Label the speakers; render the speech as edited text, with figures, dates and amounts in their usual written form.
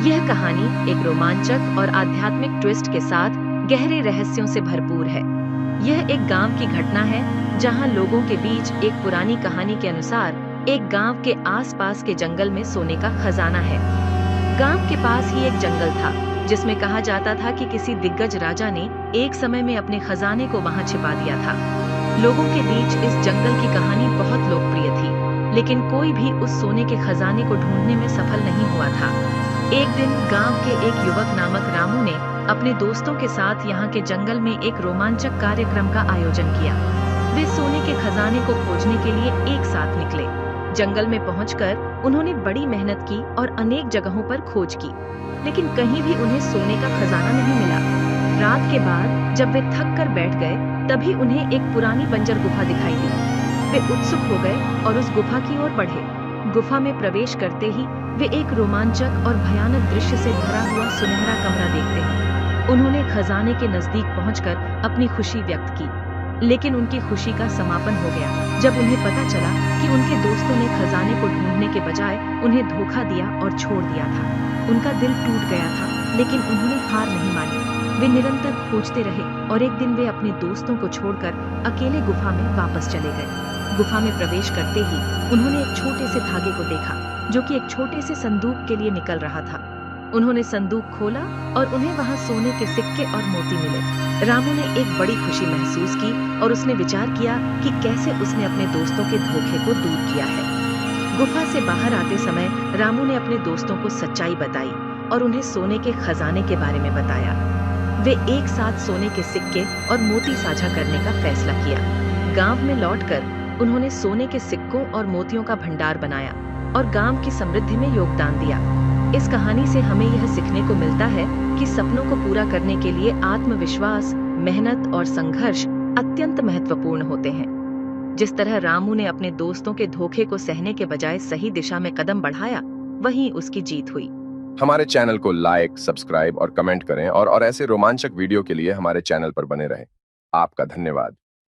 Speaker 1: यह कहानी एक रोमांचक और आध्यात्मिक ट्विस्ट के साथ गहरे रहस्यों से भरपूर है। यह एक गांव की घटना है जहां लोगों के बीच एक पुरानी कहानी के अनुसार एक गांव के आसपास के जंगल में सोने का खजाना है। गांव के पास ही एक जंगल था जिसमें कहा जाता था कि किसी दिग्गज राजा ने एक समय में अपने खजाने को वहां छिपा दिया था। लोगों के बीच इस जंगल की कहानी बहुत लोकप्रिय थी, लेकिन कोई भी उस सोने के खजाने को ढूंढने में सफल नहीं हुआ था। एक दिन गांव के एक युवक नामक रामू ने अपने दोस्तों के साथ यहाँ के जंगल में एक रोमांचक कार्यक्रम का आयोजन किया। वे सोने के खजाने को खोजने के लिए एक साथ निकले। जंगल में पहुंचकर उन्होंने बड़ी मेहनत की और अनेक जगहों पर खोज की, लेकिन कहीं भी उन्हें सोने का खजाना नहीं मिला। रात के बाद जब वे थक कर बैठ गए, तभी उन्हें एक पुरानी बंजर गुफा दिखाई दी। वे उत्सुक हो गए और उस गुफा की ओर बढ़े। गुफा में प्रवेश करते ही वे एक रोमांचक और भयानक दृश्य से भरा हुआ सुनहरा कमरा देखते हैं। उन्होंने खजाने के नजदीक पहुंचकर अपनी खुशी व्यक्त की, लेकिन उनकी खुशी का समापन हो गया जब उन्हें पता चला कि उनके दोस्तों ने खजाने को ढूंढने के बजाय उन्हें धोखा दिया और छोड़ दिया था। उनका दिल टूट गया था, लेकिन उन्होंने हार नहीं मानी। वे निरंतर खोजते रहे और एक दिन वे अपने दोस्तों को छोड़कर अकेले गुफा में वापस चले गए। गुफा में प्रवेश करते ही उन्होंने एक छोटे से धागे को देखा जो कि एक छोटे से संदूक के लिए निकल रहा था। उन्होंने संदूक खोला और उन्हें वहां सोने के सिक्के और मोती मिले। रामू ने एक बड़ी खुशी महसूस की और उसने विचार किया कि कैसे उसने अपने दोस्तों के धोखे को दूर किया है। गुफा से बाहर आते समय रामू ने अपने दोस्तों को सच्चाई बताई और उन्हें सोने के खजाने के बारे में बताया। वे एक साथ सोने के सिक्के और मोती साझा करने का फैसला किया। गांव में लौटकर उन्होंने सोने के सिक्कों और मोतियों का भंडार बनाया और गांव की समृद्धि में योगदान दिया। इस कहानी से हमें यह सीखने को मिलता है कि सपनों को पूरा करने के लिए आत्मविश्वास, मेहनत और संघर्ष अत्यंत महत्वपूर्ण होते हैं। जिस तरह रामू ने अपने दोस्तों के धोखे को सहने के बजाय सही दिशा में कदम बढ़ाया, वहीं उसकी जीत हुई।
Speaker 2: हमारे चैनल को लाइक, सब्सक्राइब और कमेंट करें और ऐसे रोमांचक वीडियो के लिए हमारे चैनल पर बने रहें। आपका धन्यवाद।